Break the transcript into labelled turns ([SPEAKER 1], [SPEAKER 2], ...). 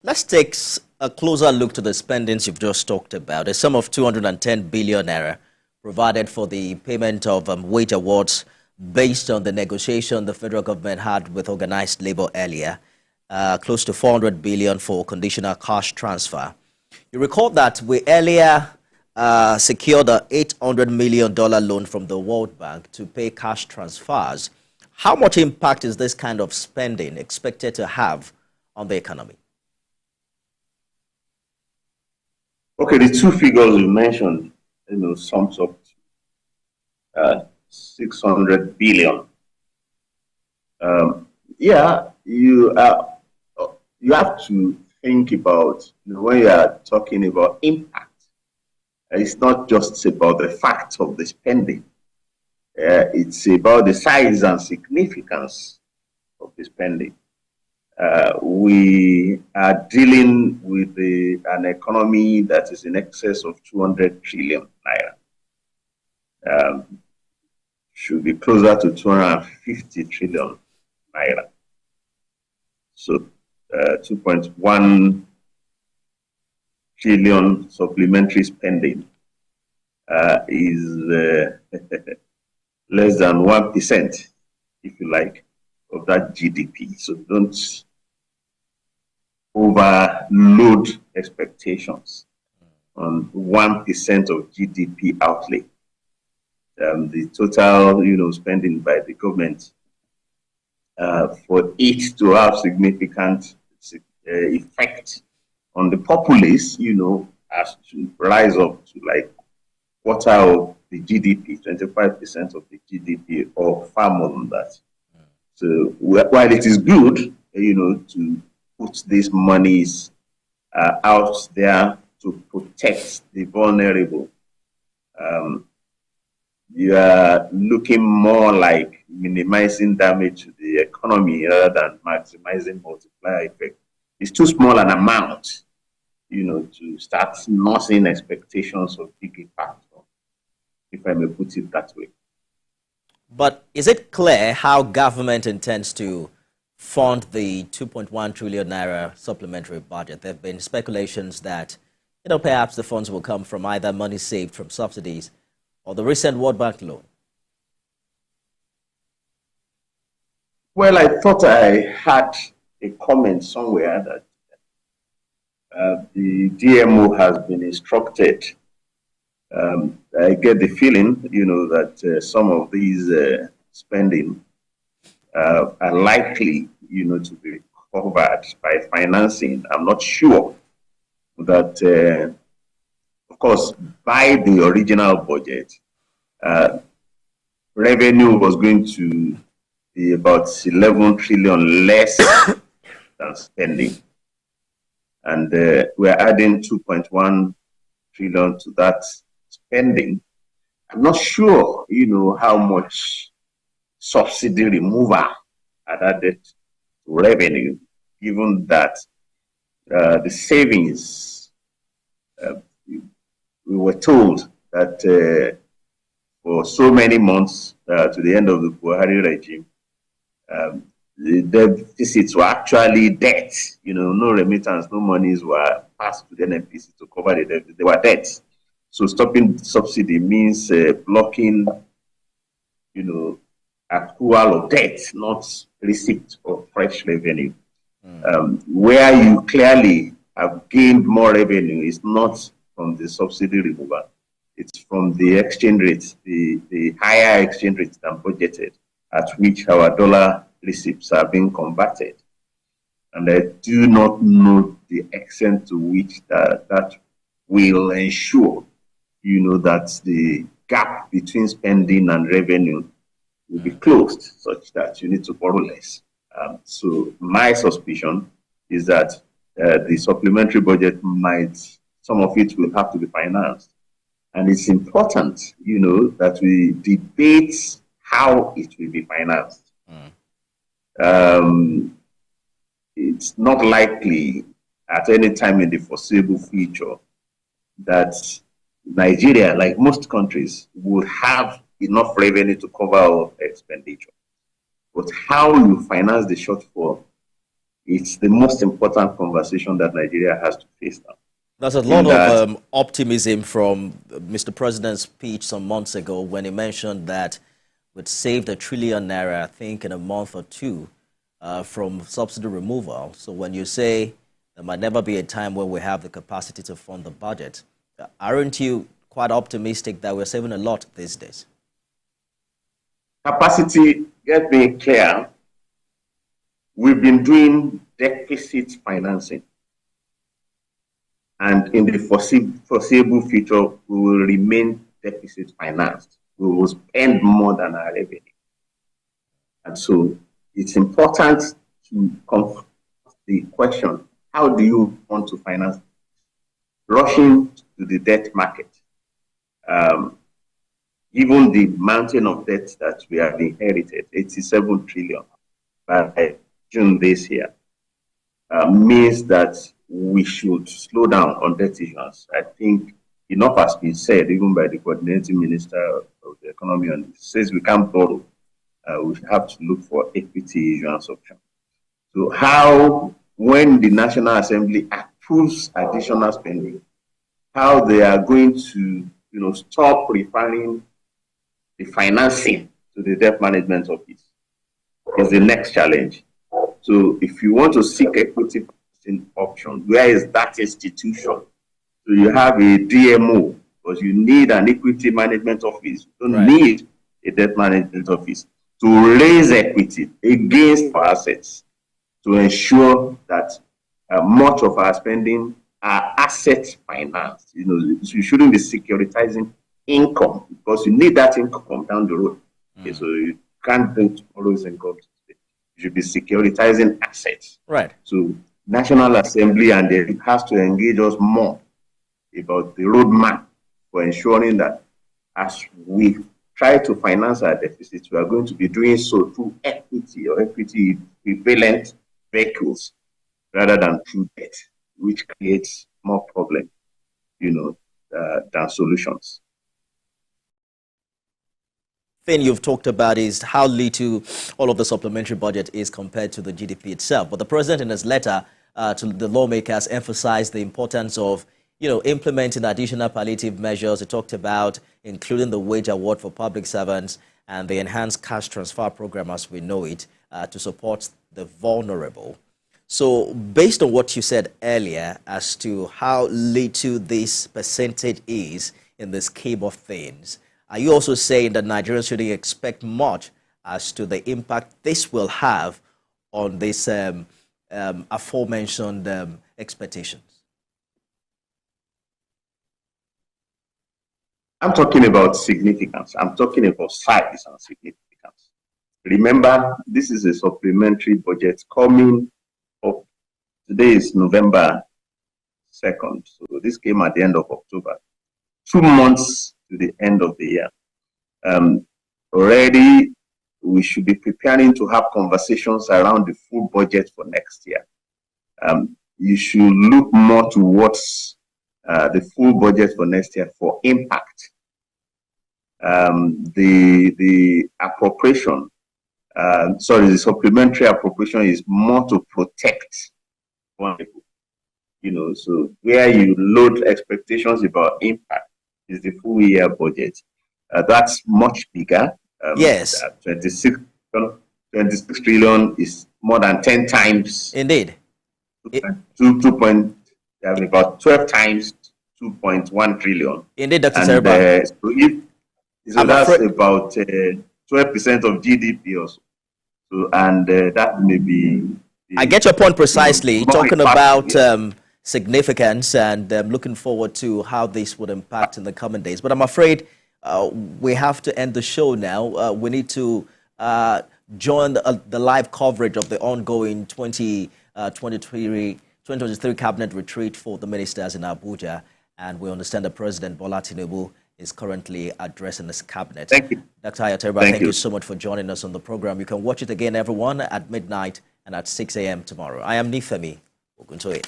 [SPEAKER 1] Let's take a closer look to the spendings you've just talked about. A sum of 210 billion naira provided for the payment of wage awards based on the negotiation the federal government had with organized labor earlier. Close to 400 billion for conditional cash transfer. You recall that we earlier secured a $800 million loan from the World Bank to pay cash transfers. How much impact is this kind of spending expected to have on the economy?
[SPEAKER 2] Okay, the two figures you mentioned, sums up to 600 billion. Yeah, you have to think about, when you are talking about impact, it's not just about the fact of the spending. It's about the size and significance of the spending. We are dealing with an economy that is in excess of 200 trillion naira. Should be closer to 250 trillion naira. So 2.1 trillion supplementary spending is less than 1%, if you like, of that GDP. So don't overload expectations on 1% of GDP outlay. The total, spending by the government for it to have significant effect on the populace, has to rise up to like quarter of the GDP, 25% of the GDP, or far more than that. So while it is good, to put these monies out there to protect the vulnerable, you are looking more like minimizing damage to the economy rather than maximizing multiplier effect. It's too small an amount, to start nursing expectations of big impact, if I may put it that way.
[SPEAKER 1] But is it clear how government intends to fund the 2.1 trillion naira supplementary budget? There have been speculations that, perhaps the funds will come from either money saved from subsidies or the recent World Bank loan.
[SPEAKER 2] Well, I thought I had a comment somewhere that the DMO has been instructed. I get the feeling, that some of these spending are likely, to be covered by financing. I'm not sure that, of course, by the original budget, revenue was going to be about 11 trillion less than spending. And we're adding 2.1 trillion to that spending. I'm not sure, how much subsidy removal are added to revenue, given that the savings, we were told that for so many months to the end of the Buhari regime, the deficits were actually debt. No remittance, no monies were passed to the NPC to cover the debt. They were debts. So stopping subsidy means blocking, accrual of debt, not receipt of fresh revenue. Where you clearly have gained more revenue is not from the subsidy removal. It's from the exchange rate, the higher exchange rate than budgeted, at which our dollar receipts are being converted. And I do not know the extent to which that will ensure, that the gap between spending and revenue will be closed such that you need to borrow less. So my suspicion is that the supplementary budget some of it will have to be financed. And it's important, that we debate how it will be financed. It's not likely at any time in the foreseeable future that Nigeria, like most countries, would have enough revenue to cover our expenditure. But how you finance the shortfall it's the most important conversation that Nigeria has to face now.
[SPEAKER 1] There's a lot of optimism from Mr. President's speech some months ago when he mentioned that we'd saved ₦1 trillion, I think, in a month or two from subsidy removal. So when you say there might never be a time where we have the capacity to fund the budget, aren't you quite optimistic that we're saving a lot these days?
[SPEAKER 2] Capacity, get me clear, we've been doing deficit financing. And in the foreseeable future, we will remain deficit financed. We will spend more than our revenue. And so it's important to confront the question, how do you want to finance? Rushing to the debt market, given the mountain of debt that we have inherited, 87 trillion by June this year, means that we should slow down on debt issuance. I think enough has been said, even by the coordinating minister of the economy, and it says we can't borrow. We have to look for equity issuance option. So how, when the National Assembly approves additional spending, how they are going to, stop referring the financing to the debt management office is the next challenge. So if you want to seek equity option, where is that institution? So you have a DMO, because you need an equity management office. You don't need a debt management office to raise equity against our assets, to ensure that much of our spending are asset financed. You shouldn't be securitizing income, because you need that income down the road. Okay, so you can't bring tomorrow's income today. You should be securitizing assets.
[SPEAKER 1] Right.
[SPEAKER 2] So National Assembly and it has to engage us more about the roadmap for ensuring that as we try to finance our deficits, we are going to be doing so through equity or equity equivalent vehicles rather than through debt, which creates more problems, than solutions.
[SPEAKER 1] Thing you've talked about is how little all of the supplementary budget is compared to the GDP itself. But the president, in his letter to the lawmakers, emphasized the importance of, implementing additional palliative measures. He talked about including the wage award for public servants and the enhanced cash transfer program, as we know it, to support the vulnerable. So based on what you said earlier as to how little this percentage is in the scheme of things, are you also saying that Nigerians shouldn't expect much as to the impact this will have on this aforementioned expectations?
[SPEAKER 2] I'm talking about significance. I'm talking about size and significance. Remember, this is a supplementary budget coming up. Today is November 2nd. So this came at the end of October. 2 months to the end of the year. Already, we should be preparing to have conversations around the full budget for next year. You should look more towards the full budget for next year for impact. The appropriation, the supplementary appropriation is more to protect people. So where you load expectations about impact is the full year budget. That's much bigger.
[SPEAKER 1] Yes.
[SPEAKER 2] 26 trillion is more than 10 times.
[SPEAKER 1] Indeed.
[SPEAKER 2] About 12 times 2.1 trillion.
[SPEAKER 1] Indeed, Dr. Serba.
[SPEAKER 2] So that's about 12% of GDP also. So, and that may be...
[SPEAKER 1] I get your point precisely, talking about significance and looking forward to how this would impact in the coming days. But I'm afraid we have to end the show now. We need to join the live coverage of the ongoing 2023 cabinet retreat for the ministers in Abuja. And we understand the President Bola Tinubu is currently addressing his cabinet.
[SPEAKER 2] Thank you.
[SPEAKER 1] Dr. Ayaterba, thank you so much for joining us on the program. You can watch it again, everyone, at midnight and at 6 a.m. tomorrow. I am Nifemi Oguntoye.